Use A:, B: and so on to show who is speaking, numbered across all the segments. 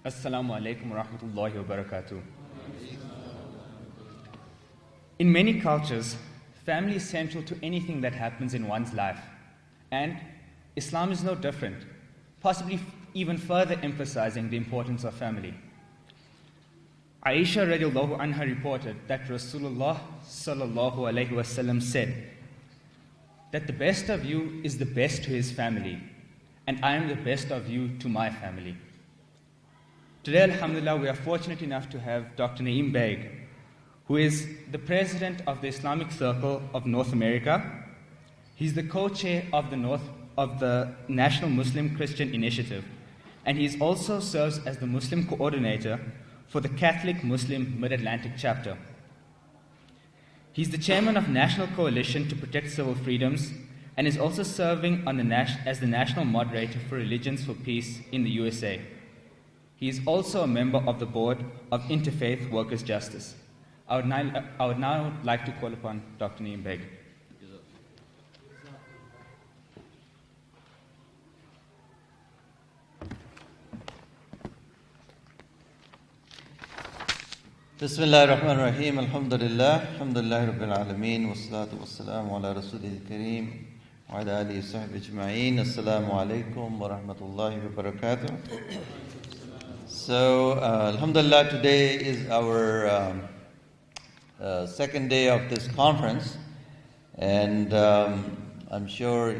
A: Assalamu alaikum wa rahmatullahi wa barakatuh. In many cultures, family is central to anything that happens in one's life. And Islam is no different, possibly even further emphasizing the importance of family. Aisha radiallahu anha reported that Rasulullah sallallahu alayhi wasallam said that the best of you is the best to his family, and I am the best of you to my family. Today, alhamdulillah, we are fortunate enough to have Dr. Naeem Baig, who is the president of the Islamic Circle of North America. He's the co-chair of the National Muslim Christian Initiative, and he also serves as the Muslim coordinator for the Catholic Muslim Mid-Atlantic chapter. He's the chairman of National Coalition to Protect Civil Freedoms and is also serving as the national moderator for Religions for Peace in the USA. He is also a member of the board of Interfaith Workers' Justice. I would now like to call upon Dr. Naeem Baig.
B: Bismillah ar-Rahman ar-Rahim, alhamdulillah, alhamdulillah rabbil alameen, wassalatu wassalamu ala rasulih al-kareem, wa ala alihi wa sahbihi ajma'een, assalamu alaikum wa rahmatullahi wa barakatuh. So, alhamdulillah, today is our second day of this conference, and I'm sure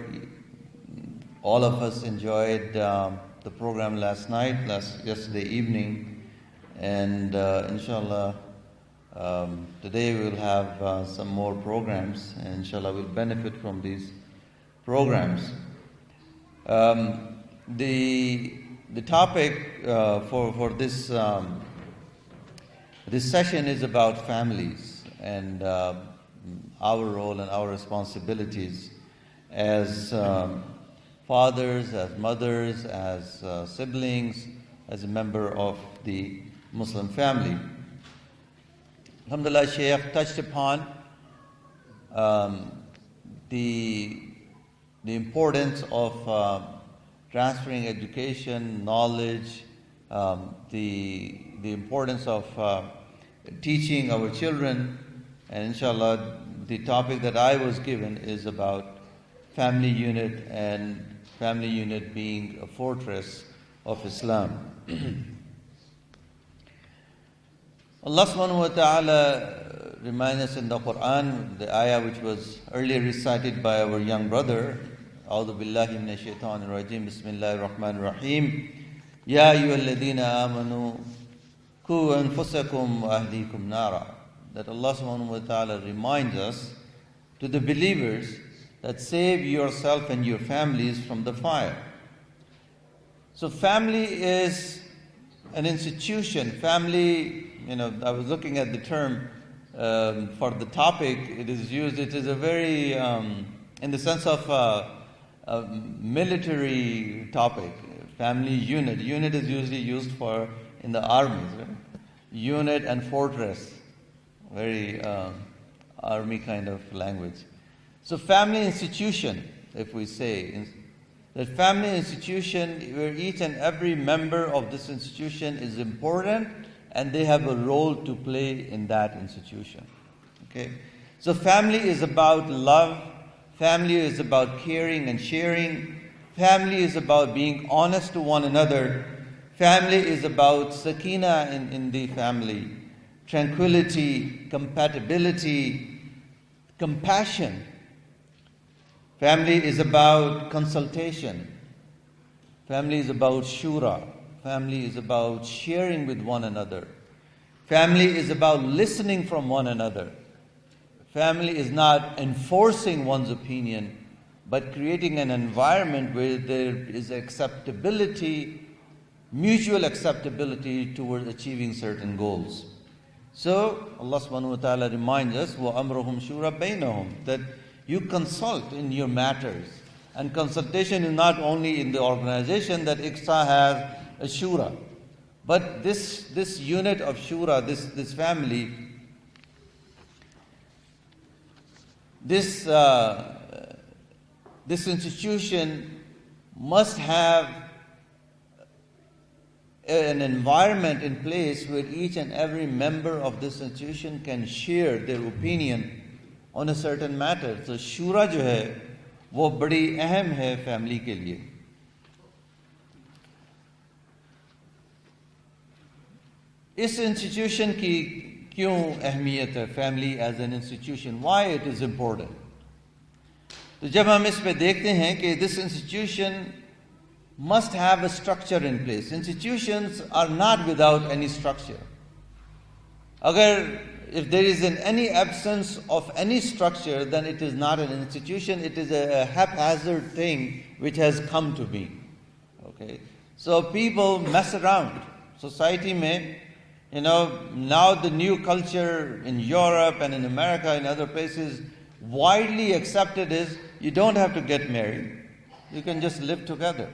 B: all of us enjoyed the program yesterday evening. And inshallah, today we will have some more programs, and inshallah we'll benefit from these programs. The topic for this this session is about families and our role and our responsibilities as fathers, as mothers, as siblings, as a member of the Muslim family. Alhamdulillah, Shaykh touched upon the importance of transferring education, knowledge, the importance of teaching our children, and inshallah, the topic that I was given is about family unit, and family unit being a fortress of Islam. Allah subhanahu wa ta'ala reminds us in the Quran, the ayah which was earlier recited by our young brother, A'udhu billahi minash shaitanir rajim, Bismillahir Rahmanir Rahim, Ya ayyuhalladhina amanu ku anfusakum wa ahlikum nara. That Allah subhanahu wa ta'ala reminds us to the believers that save yourself and your families from the fire. So family is an institution. Family, I was looking at the term for the topic. It is used. It is a very, in the sense of a military topic. Family unit. Unit is usually used for in the armies. Right? Unit and fortress. Very army kind of language. So family institution, if we say. That family institution, where each and every member of this institution is important, and they have a role to play in that institution. Okay? So family is about love, family is about caring and sharing, family is about being honest to one another, family is about sakina in the family, tranquility, compatibility, compassion. Family is about consultation. Family is about shura. Family is about sharing with one another. Family is about listening from one another. Family is not enforcing one's opinion, but creating an environment where there is acceptability, mutual acceptability towards achieving certain goals. So Allah subhanahu wa ta'ala reminds us, وَأَمْرُهُمْ شُورَ بَيْنَهُمْ, that you consult in your matters. And consultation is not only in the organization that ICSA has a shura, but this unit of shura, this family, this institution must have an environment in place where each and every member of this institution can share their opinion on a certain matter. So shura जो है वो बड़ी अहम है family के लिए. इस institution की क्यों अहमियत है, family as an institution, why it is important? तो जब हम इस पे देखते हैं कि this institution must have a structure in place. Institutions are not without any structure. If there is any absence of any structure, then it is not an institution, it is a haphazard thing which has come to be. Okay? So people mess around. Society may, now the new culture in Europe and in America and other places, widely accepted is you don't have to get married. You can just live together.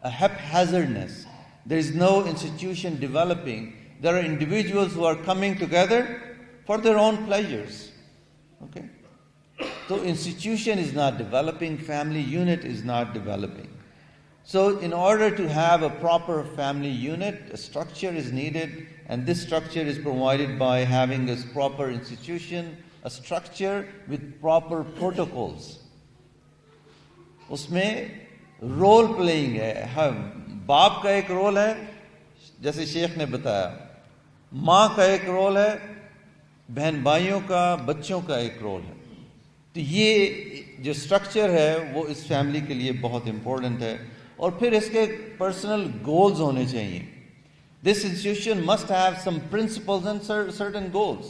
B: A haphazardness. There is no institution developing. There are individuals who are coming together for their own pleasures. Okay? So institution is not developing, family unit is not developing. So in order to have a proper family unit, a structure is needed, and this structure is provided by having a proper institution, a structure with proper protocols. उसमें role playing है. हाँ, बाप का एक role है, जैसे शेख ने बताया, माँ का एक रोल है, बहन भाइयों का, बच्चों का एक रोल है. तो ये जो स्ट्रक्चर है वो इस फैमिली के लिए बहुत इंपॉर्टेंट है. और फिर इसके पर्सनल गोल्स होने चाहिए. This institution must have some principles and certain goals.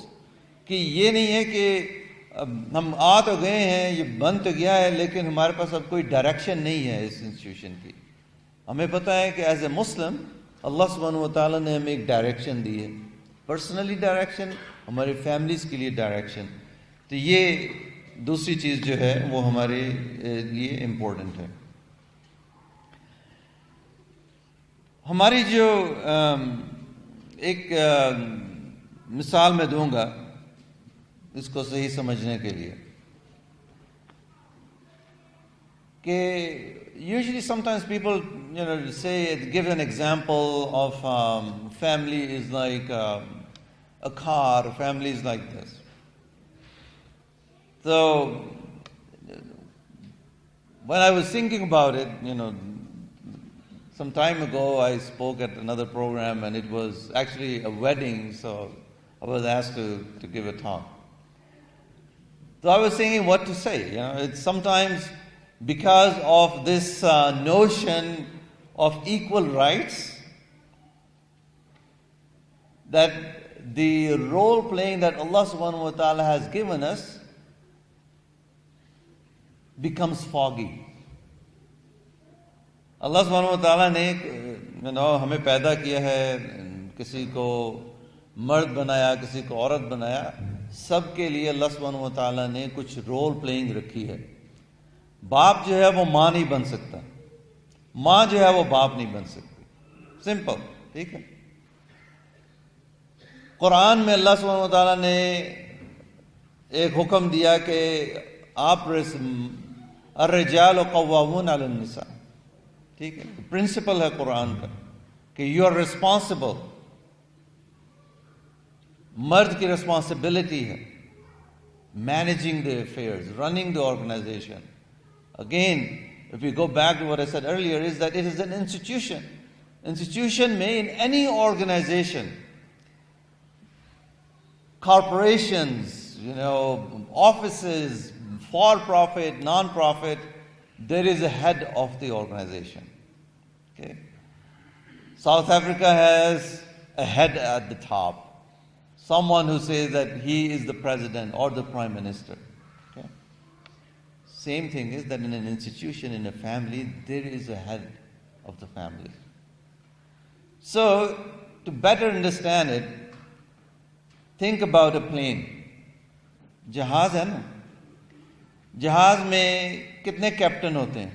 B: कि ये नहीं है कि हम आ तो गए हैं, ये बन तो गया है, लेकिन हमारे पास अब कोई डायरेक्शन नहीं है इस इंस्टीट्यूशन की. हमें पता है कि एज ए मुस्लिम अल्लाह सुब्हानहू व तआला ने हमें एक डायरेक्शन दी है, पर्सनली डायरेक्शन, हमारी फैमिलीज के लिए डायरेक्शन. तो ये दूसरी चीज़ जो है वो हमारे लिए इम्पोर्टेंट है. हमारी जो एक मिसाल मैं दूंगा इसको सही समझने के लिए, कि usually sometimes people say, give an example of family is like a car, family is like this. So when I was thinking about it, some time ago I spoke at another program, and it was actually a wedding, so I was asked to give a talk. So I was thinking what to say. It's sometimes because of this notion of equal rights, that the role playing that Allah subhanahu wa ta'ala has given us becomes foggy. Allah subhanahu wa ta'ala ने हमें पैदा किया है, किसी को मर्द बनाया, किसी को औरत बनाया, सबके लिए अल्लाह सुब्हानहू व तआला ने कुछ रोल प्लेइंग रखी है. बाप जो है वो माँ नहीं बन सकता, माँ जो है वो बाप नहीं बन सकती. सिंपल, ठीक है. कुरान में अल्लाह सुब्हानहू व तआला ने एक हुक्म दिया कि आप अर्रिजाल क़व्वामून अलन निसा, ठीक है. प्रिंसिपल है कुरान का कि यू आर रिस्पॉन्सिबल. मर्द की रिस्पॉन्सिबिलिटी है managing the affairs, running the organisation. Again, if you go back to what I said earlier, is that it is an institution. Institution में in any organisation, corporations, offices, for profit, non profit, there is a head of the organization. Okay? South Africa has a head at the top. Someone who says that he is the president or the prime minister. Okay? Same thing is that in an institution, in a family, there is a head of the family. So, to better understand it, think about a plane. जहाज है ना, जहाज में कितने captain होते हैं?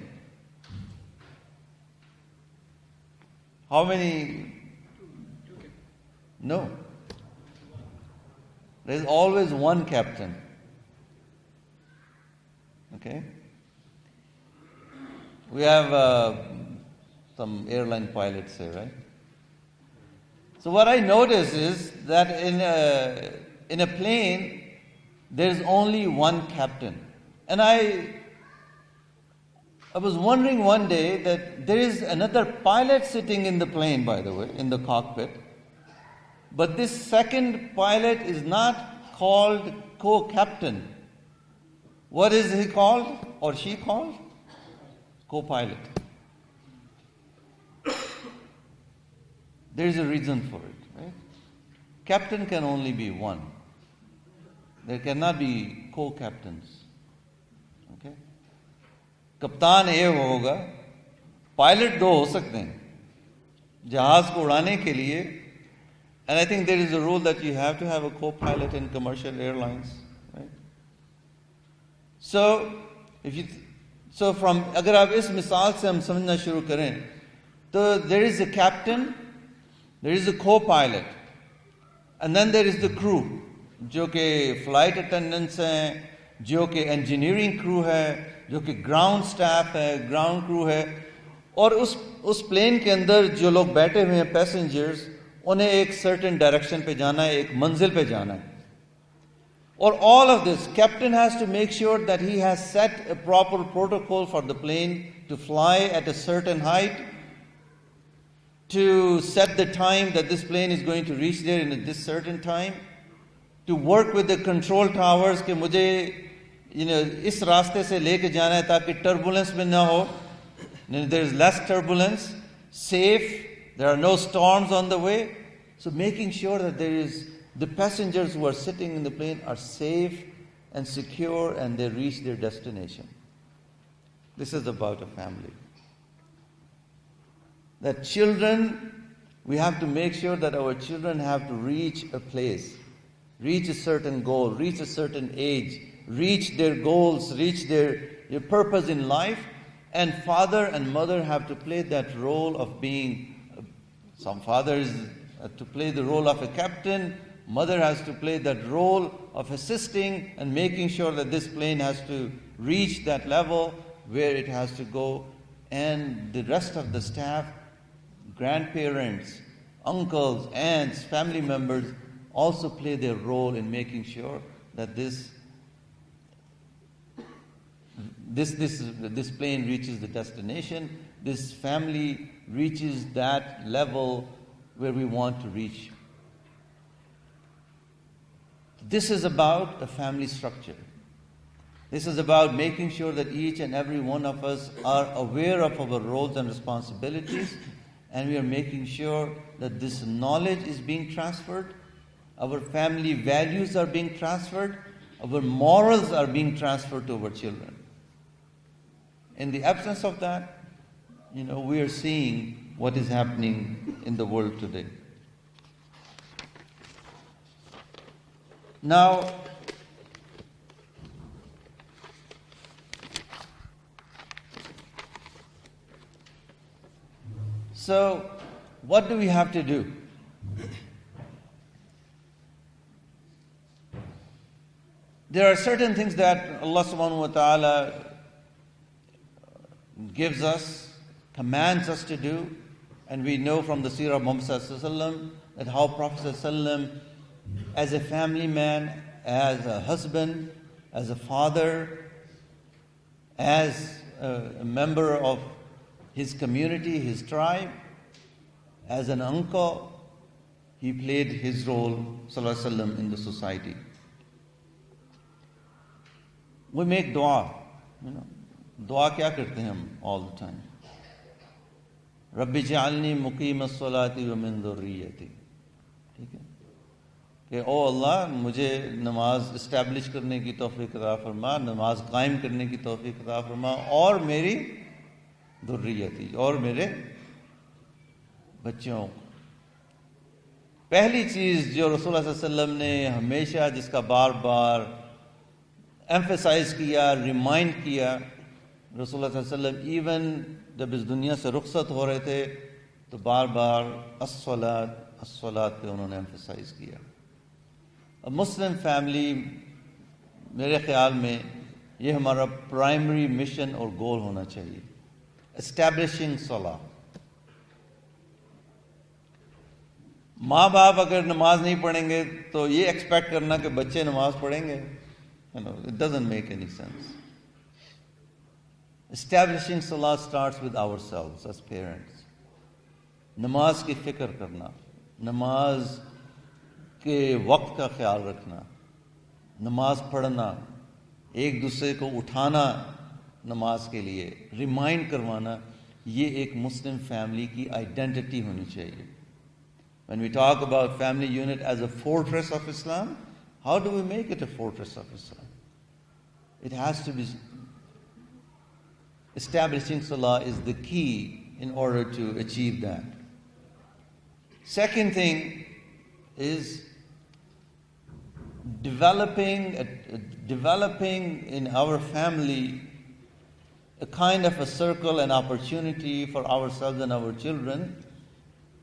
B: How many? No. There is always one captain. Okay? We have some airline pilots say, right? So what I notice is that in a plane, there's only one captain. And I was wondering one day that there is another pilot sitting in the plane, by the way, in the cockpit. But this second pilot is not called co-captain. What is he called or she called? Co-pilot. There is a reason for it, right? Captain can only be one. There cannot be co-captains. Okay? कप्तान एक होगा, pilot दो हो सकते हैं जहाज को उड़ाने के लिए. And I think there is a rule that you have to have a co-pilot in commercial airlines, right? So from अगर आप इस मिसाल से हम समझना शुरू करें, तो there is a captain, there is a co-pilot, and then there is the crew, जो कि flight attendants हैं, जो कि engineering crew है, जो कि ground staff है, ground crew है, और उस plane के अंदर जो लोग बैठे हुए हैं passengers, उन्हें एक certain direction पे जाना है, एक मंजिल पे जाना है. Or all of this, captain has to make sure that he has set a proper protocol for the plane to fly at a certain height, to set the time that this plane is going to reach there in this certain time, to work with the control towers कि मुझे इस रास्ते से लेके जाना है ताकि turbulence में ना हो. There is less turbulence, safe, there are no storms on the way. So making sure that the passengers who are sitting in the plane are safe and secure and they reach their destination. This is about a family. That children, we have to make sure that our children have to reach a place, reach a certain goal, reach a certain age, reach their goals, reach their purpose in life. And father and mother have to play that role of being, some fathers to play the role of a captain, mother has to play that role of assisting and making sure that this plane has to reach that level where it has to go. And the rest of the staff, grandparents, uncles, aunts, family members also play their role in making sure that this plane reaches the destination, this family reaches that level where we want to reach. This is about a family structure. This is about making sure that each and every one of us are aware of our roles and responsibilities, and we are making sure that this knowledge is being transferred, our family values are being transferred, our morals are being transferred to our children. In the absence of that, we are seeing what is happening in the world today. Now, so what do we have to do? There are certain things that Allah subhanahu wa ta'ala gives us, commands us to do, and we know from the seerah of Muhammad sallallahu alaihi wasallam that how Prophet sallallahu alaihi wasallam, as a family man, as a husband, as a father, as a member of his community, his tribe, as an uncle, he played his role, sallallahu alaihi wasallam, in the society. We make dua, Dua क्या करते हैं हम all the time? रब्बी जअलनी मुकीम अस्सलाती व मिन ज़ुर्रियती. ठीक है कि ओ अल्लाह मुझे नमाज इस्टेब्लिश करने की तौफीक अता फरमा, नमाज कायम करने की तौफीक अता फरमा, और मेरी ज़ुर्रियती, और मेरे बच्चों. पहली चीज़ जो रसूलुल्लाह सल्लल्लाहु अलैहि वसल्लम ने हमेशा जिसका बार बार एम्फसाइज किया, रिमाइंड किया, रसूलुल्लाह सल्लल्लाहु अलैहि वसल्लम इवन जब इस दुनिया से रुखसत हो रहे थे तो बार बार अस्सलात पे उन्होंने एम्फसाइज किया. मुस्लिम फैमिली, मेरे ख्याल में ये हमारा प्राइमरी मिशन और गोल होना चाहिए. एस्टैब्लिशिंग सलाह, माँ बाप अगर नमाज नहीं पढ़ेंगे तो ये एक्सपेक्ट करना कि बच्चे नमाज पढ़ेंगे, it doesn't make any sense. Establishing salah starts with ourselves as parents. नमाज की फिक्र करना, नमाज के वक्त का ख्याल रखना, नमाज पढ़ना, एक दूसरे को उठाना नमाज के लिए, रिमाइंड करवाना, ये एक मुस्लिम फैमिली की आइडेंटिटी होनी चाहिए. When we talk about family unit as a fortress of Islam, how do we make it a fortress of Islam? It has to be, establishing salah is the key in order to achieve that. Second thing is developing in our family a kind of a circle and opportunity for ourselves and our children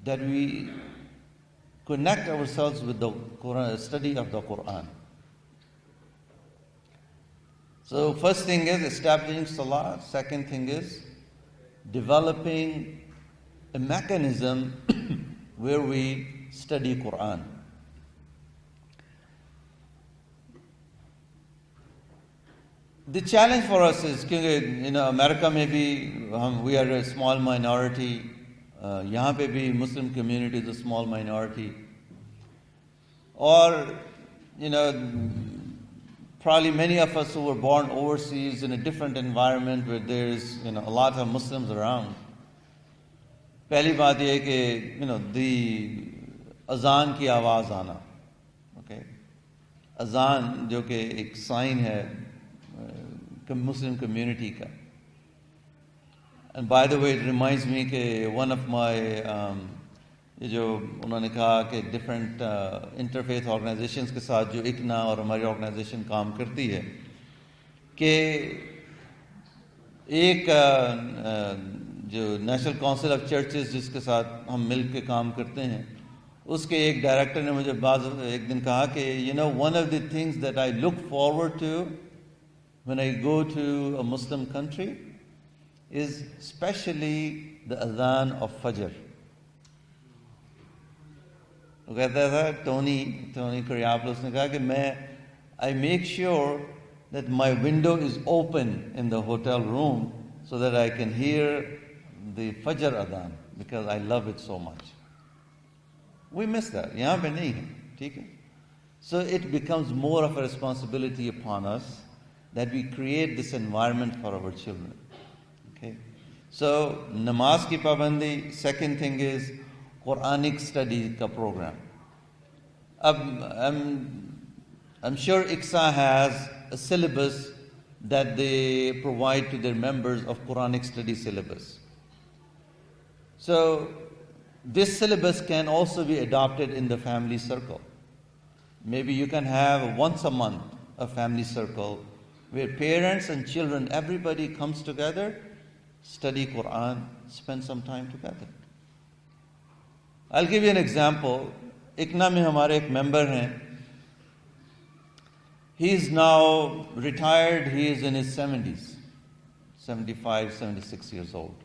B: that we connect ourselves with the Quran, study of the Quran. So first thing is establishing salah. Second thing is developing a mechanism where we study Quran. The challenge for us is, America maybe we are a small minority. यहाँ पे भी Muslim community is a small minority. Or, probably many of us who were born overseas in a different environment where there's, a lot of Muslims around. पहली बात ये कि, the अजान की आवाज़ आना. Okay? अजान जो कि एक sign है Muslim community का. And by the way, it reminds me that one of my, जो उन्होंने कहा कि different interfaith organizations के साथ जो इकना और हमारी organization काम करती है, कि एक जो National Council of Churches जिसके साथ हम मिल के काम करते हैं, उसके एक डायरेक्टर ने मुझे एक दिन कहा कि one of the things that I look forward to when I go to a Muslim country is especially the adhan of Fajr. वो कहता था टोनी करियापलोस ने कहा कि I make sure that my window is open in the hotel room so that I can hear the Fajr adhan because I love it so much. We miss that. यहाँ पे नहीं है, ठीक है? So it becomes more of a responsibility upon us that we create this environment for our children. Okay? So, namaz ki pabandi. Second thing is Quranic study ka program. I'm sure ICSA has a syllabus that they provide to their members of Quranic study syllabus. So, this syllabus can also be adopted in the family circle. Maybe you can have once a month a family circle where parents and children, everybody comes together, study Quran, spend some time together. I'll give you an example. ICNA में हमारे एक member हैं. He is now retired. He is in his 70s, 75, 76 years old.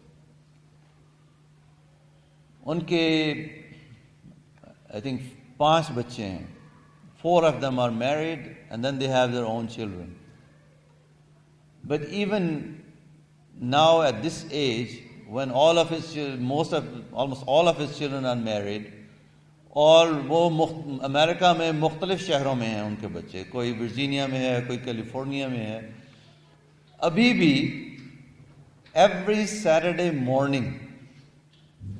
B: उनके, I think, 5 बच्चे हैं. 4 of them are married, and then they have their own children. But even now at this age, when almost all of his children are married, और वो America में मुख्तलिफ शहरों में हैं उनके बच्चे, कोई वर्जीनिया में है, कोई कैलिफोर्निया में है, अभी भी every Saturday morning,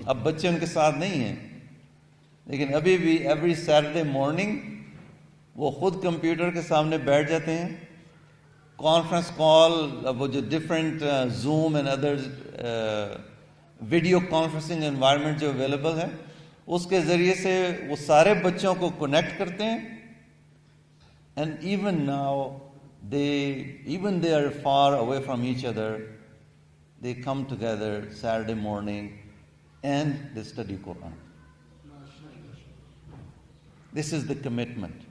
B: अब बच्चे उनके साथ नहीं हैं, लेकिन अभी भी every Saturday morning वो खुद कंप्यूटर के सामने बैठ जाते हैं, कॉन्फ्रेंस कॉल, वो जो different Zoom and others video conferencing environment जो अवेलेबल है, उसके ज़रिए से वो सारे बच्चों को कनेक्ट करते हैं. And even now they are far away from each other, they come together Saturday morning and they study Quran. This is the commitment.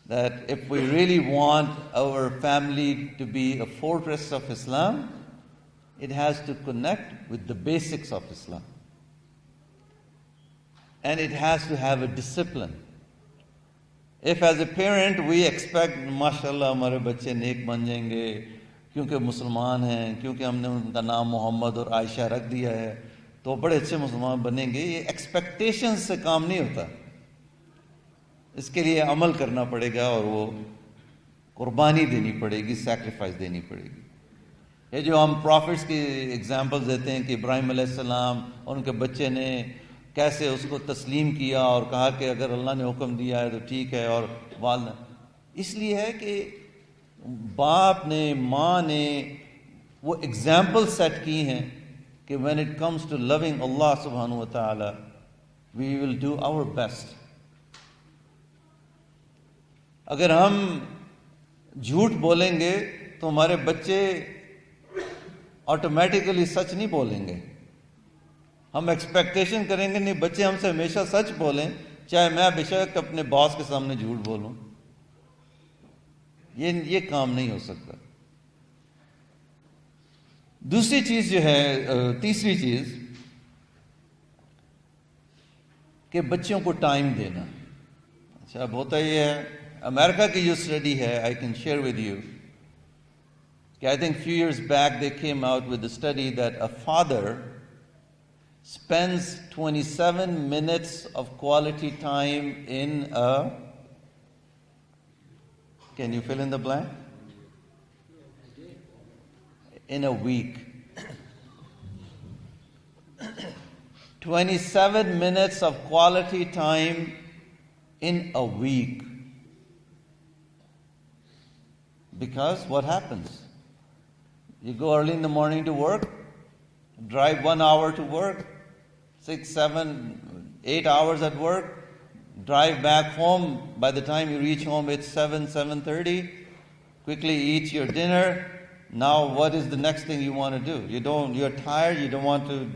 B: That if we really want our family to be a fortress of Islam, it has to connect with the basics of Islam. and it has to have a discipline. If as a parent we expect, माशाल्लाह हमारे बच्चे नेक बन जाएंगे क्योंकि मुसलमान हैं, क्योंकि हमने उनका नाम मोहम्मद और आयशा रख दिया है तो बड़े अच्छे मुसलमान बनेंगे, ये एक्सपेक्टेशंस से काम नहीं होता. इसके लिए अमल करना पड़ेगा और वो कुर्बानी देनी पड़ेगी, सैक्रिफाइस देनी पड़ेगी. ये जो हम प्रॉफिट्स की एग्जांपल्स देते हैं कि इब्राहिम अलैहिस्सलाम और उनके बच्चे ने कैसे उसको तस्लीम किया और कहा कि अगर अल्लाह ने हुक्म दिया है तो ठीक है, और वालदा, इसलिए है कि बाप ने, माँ ने वो एग्जाम्पल सेट की हैं कि when it comes to loving Allah सुब्हानहू व तआला we will do our best. अगर हम झूठ बोलेंगे तो हमारे बच्चे ऑटोमेटिकली सच नहीं बोलेंगे. हम एक्सपेक्टेशन करेंगे नहीं, बच्चे हमसे हमेशा सच बोलें, चाहे मैं बेशक अपने बॉस के सामने झूठ बोलूं. ये काम नहीं हो सकता. दूसरी चीज जो है, तीसरी चीज कि बच्चों को टाइम देना. अच्छा, अब होता ये है, अमेरिका की जो स्टडी है, I can share with you कि I think few years back they came out with a study that a father spends 27 minutes of quality time in a, can you fill in the blank? In a week. 27 minutes of quality time in a week. Because what happens? You go early in the morning to work, drive 1 hour to work, 6, 7, 8 hours at work, drive back home. By the time you reach home, it's 7, 7:30. Quickly eat your dinner. Now, what is the next thing you want to do? You're tired. You don't want to,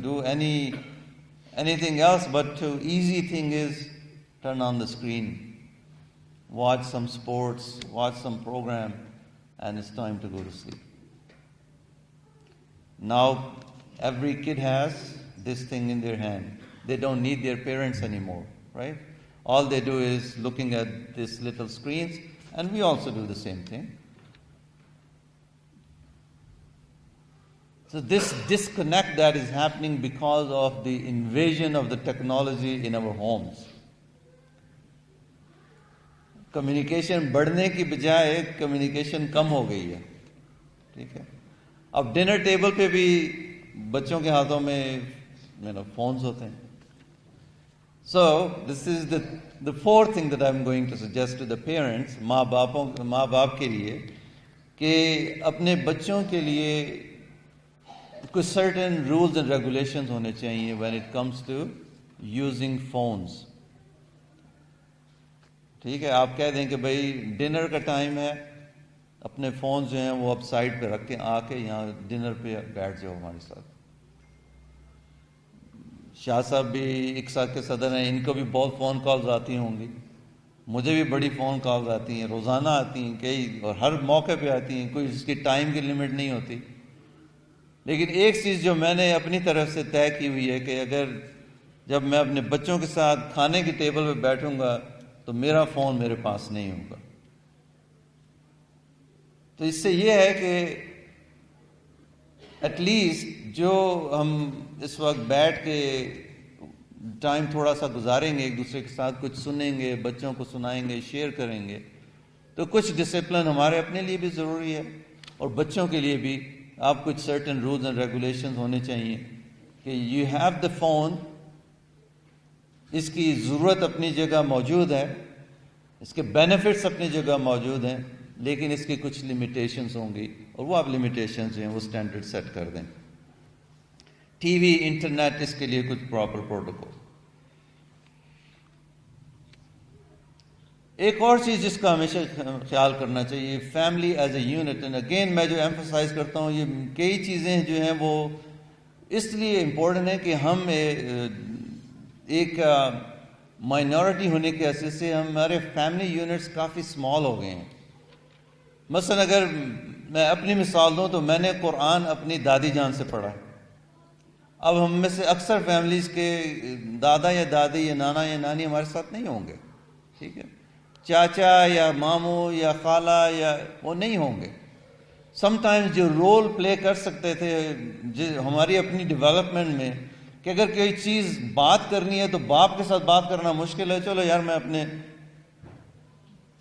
B: do anything else. But the easy thing is turn on the screen, watch some sports, watch some program, and it's time to go to sleep. Now, every kid has this thing in their hand. They don't need their parents anymore, right? All they do is looking at these little screens, and we also do the same thing. So this disconnect that is happening because of the invasion of the technology in our homes. Communication बढ़ने की बजाय communication कम हो गई है. ठीक है, अब dinner table पे भी बच्चों के हाथों में फोन्स होते हैं. So this is the fourth thing that I'm going to suggest to the parents, माँ बाप के लिए, कि अपने बच्चों के लिए कुछ certain rules and regulations होने चाहिए when it comes to using phones. ठीक है, आप कह दें कि भाई डिनर का टाइम है, अपने फ़ोन जो हैं वो अब साइड पे रख के आके यहाँ डिनर पे बैठ जाओ हमारे साथ. शाह साहब भी इक्सा के सदर हैं, इनको भी बहुत फ़ोन कॉल्स आती होंगी, मुझे भी बड़ी फ़ोन कॉल्स आती हैं, रोज़ाना आती हैं कई, और हर मौके पे आती हैं, कोई इसकी टाइम की लिमिट नहीं होती. लेकिन एक चीज़ जो मैंने अपनी तरफ से तय की हुई है कि अगर जब मैं अपने बच्चों के साथ खाने की टेबल पे बैठूंगा तो मेरा फ़ोन मेरे पास नहीं होगा. तो इससे ये है कि एटलीस्ट जो हम इस वक्त बैठ के टाइम थोड़ा सा गुजारेंगे एक दूसरे के साथ, कुछ सुनेंगे, बच्चों को सुनाएंगे, शेयर करेंगे, तो कुछ डिसिप्लिन हमारे अपने लिए भी ज़रूरी है और बच्चों के लिए भी. आप कुछ सर्टेन रूल्स एंड रेगुलेशंस होने चाहिए कि यू हैव द फ़ोन, इसकी ज़रूरत अपनी जगह मौजूद है, इसके बेनिफिट्स अपनी जगह मौजूद हैं, लेकिन इसकी कुछ लिमिटेशंस होंगी और वो आप लिमिटेशंस जो हैं वो स्टैंडर्ड सेट कर दें. टीवी, इंटरनेट, इसके लिए कुछ प्रॉपर प्रोटोकॉल. एक और चीज़ जिसका हमेशा ख्याल करना चाहिए, family as a unit. And again मैं जो एम्फसाइज करता हूँ, ये कई चीज़ें जो हैं वो इसलिए इम्पोर्टेंट है कि हम एक माइनॉरिटी होने के हैसियत से हमारे फैमिली यूनिट्स काफ़ी स्मॉल हो गए हैं. मसलन अगर मैं अपनी मिसाल दूँ तो मैंने कुरान अपनी दादी जान से पढ़ा. अब हम में से अक्सर फैमिलीज़ के दादा या दादी या नाना या नानी हमारे साथ नहीं होंगे, ठीक है, चाचा या मामू या खाला या वो नहीं होंगे। समटाइम्स जो रोल प्ले कर सकते थे जो हमारी अपनी डेवलपमेंट में, कि अगर कोई चीज़ बात करनी है तो बाप के साथ बात करना मुश्किल है, चलो यार मैं अपने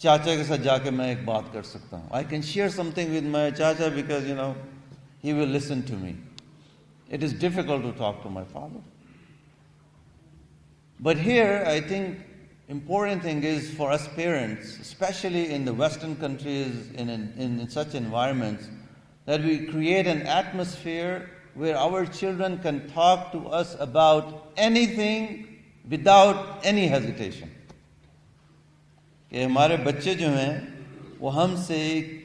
B: चाचा के साथ जाके मैं एक बात कर सकता हूँ, I can share something with my चाचा because you know he will listen to me. It is difficult to talk to my father. But here, I think important thing is for us parents, especially in the Western countries, in such environments, that we create an atmosphere where our children can talk to us about anything without any hesitation. कि हमारे बच्चे जो हैं वो हमसे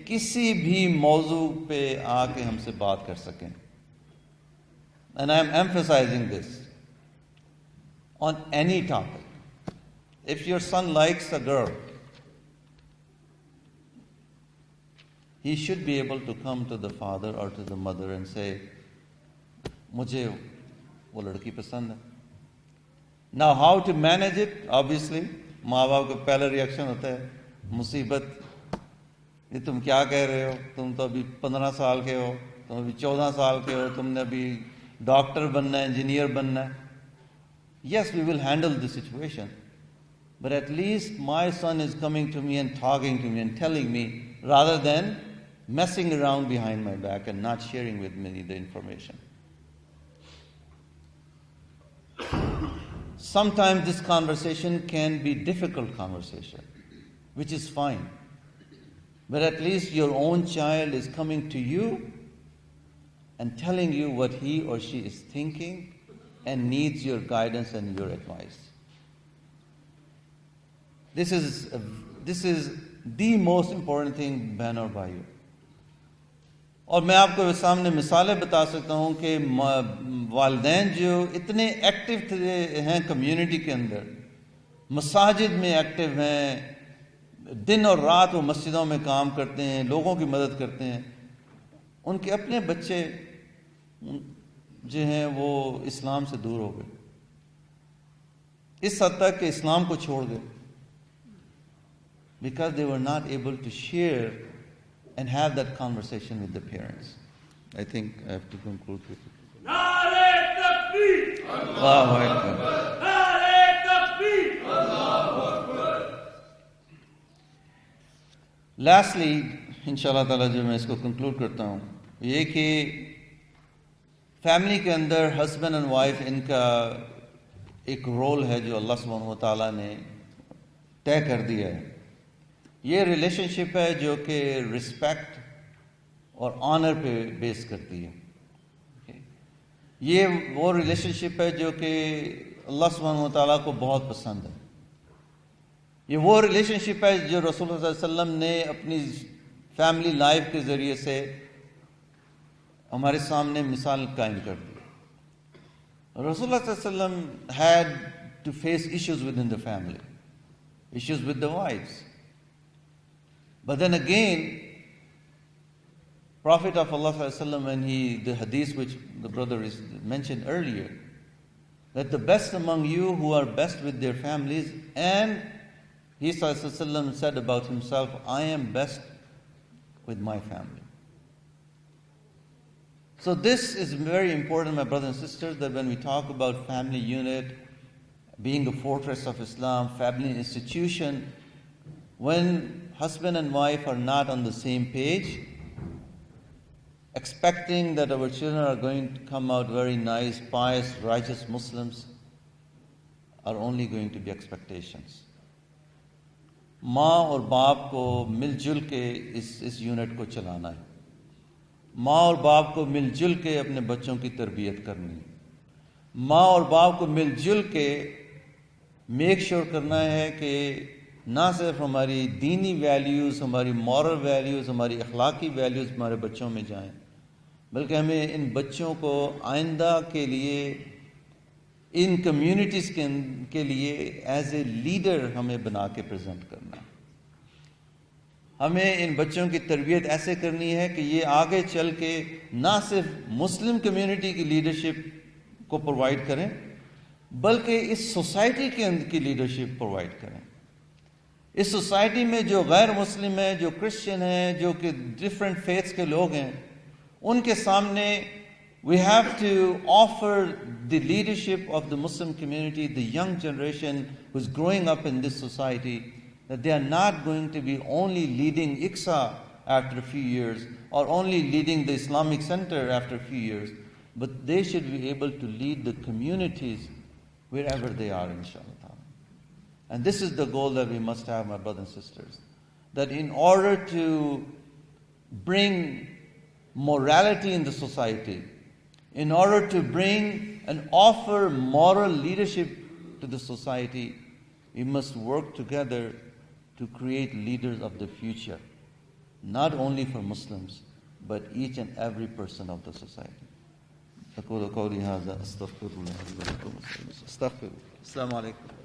B: किसी भी मौजू पे आके हमसे बात कर सकें। And I am emphasizing this on any topic. If your son likes a girl, he should be able to come to the father or to the mother and say, मुझे वो लड़की पसंद है। Now how to manage it? Obviously, माँ बाप का पहला reaction होता है मुसीबत, ये तुम क्या कह रहे हो, तुम तो अभी 15 साल के हो, तुम अभी 14 साल के हो, तुमने अभी डॉक्टर बनना है, इंजीनियर बनना है। Yes, we will handle the situation, but at least my son is coming to me and talking to me and telling me, rather than messing around behind my back and not sharing with me the information. Sometimes this conversation can be difficult conversation, which is fine, but at least your own child is coming to you and telling you what he or she is thinking and needs your guidance and your advice. This is the most important thing, बहन और भाइयों। और मैं आपको सामने मिसालें बता सकता हूँ कि वालिदैन जो इतने एक्टिव हैं कम्युनिटी के अंदर, मसाजिद में एक्टिव हैं, दिन और रात वो मस्जिदों में काम करते हैं, लोगों की मदद करते हैं, उनके अपने बच्चे जो हैं वो इस्लाम से दूर हो गए, इस हद तक कि इस्लाम को छोड़ गए, because they were not able to share and have that conversation with the parents. I think I have to conclude with it. Naare Takbir! Allahu Akbar! Naare Takbir! Allahu Akbar! Lastly, inshallah ta'ala जो मैं इसको conclude करता हूँ, ये कि family के अंदर husband and wife इनका एक रोल है जो अल्लाह सुब्हानहू व तआला ने तय कर दिया है। ये रिलेशनशिप है जो कि रिस्पेक्ट और ऑनर पे बेस करती है। ये वो रिलेशनशिप है जो कि अल्लाह सुब्हानहू व तआला को बहुत पसंद है। ये वो रिलेशनशिप है जो रसूल सल्लल्लाहु अलैहि वसल्लम ने अपनी फैमिली लाइफ के ज़रिए से हमारे सामने मिसाल कायम कर दी। रसूलुल्लाह सल्लल्लाहु अलैहि वसल्लम had to face issues within the family, issues with the wives. But then again, Prophet of Allah sallallahu alaihi wasallam, when the hadith which the brother is mentioned earlier, that the best among you who are best with their families, and he sallallahu alaihi wasallam said about himself, I am best with my family. So this is very important, my brothers and sisters, that when we talk about family unit, being a fortress of Islam, family institution, when husband and wife are not on the same page, expecting that our children are going to come out very nice, pious, righteous Muslims, are only going to be expectations. माँ और बाप को मिलजुल के इस unit को चलाना है। माँ और बाप को मिलजुल के अपने बच्चों की तरबियत करनी है। माँ और बाप को मिलजुल के मेक श्योर करना है कि ना सिर्फ हमारी दीनी वैल्यूज़, हमारी मॉरल वैल्यूज़, हमारी अखलाकी वैल्यूज़ हमारे बच्चों में जाएं, बल्कि हमें इन बच्चों को आइंदा के लिए, इन कम्युनिटीज़ के लिए एज ए लीडर हमें बना के प्रेजेंट करना है। हमें इन बच्चों की तरबियत ऐसे करनी है कि ये आगे चल के ना सिर्फ मुस्लिम कम्युनिटी की लीडरशिप को प्रोवाइड करें, बल्कि इस सोसाइटी के अंदर की लीडरशिप प्रोवाइड करें। इस सोसाइटी में जो गैर मुस्लिम है, जो क्रिश्चियन है, जो कि डिफरेंट फेथ्स के लोग हैं, उनके सामने we have to offer the leadership of the Muslim community, the young generation who's growing up in this society, that they are not going to be only leading ICSA after a few years or only leading the Islamic Center after a few years, but they should be able to lead the communities wherever they are, inshallah. And this is the goal that we must have, my brothers and sisters, that in order to bring morality in the society, in order to bring and offer moral leadership to the society, we must work together to create leaders of the future, not only for Muslims, but each and every person of the society. أقول قولي هذا أستغفر الله لي ولكم. أستغفر. السلام عليكم.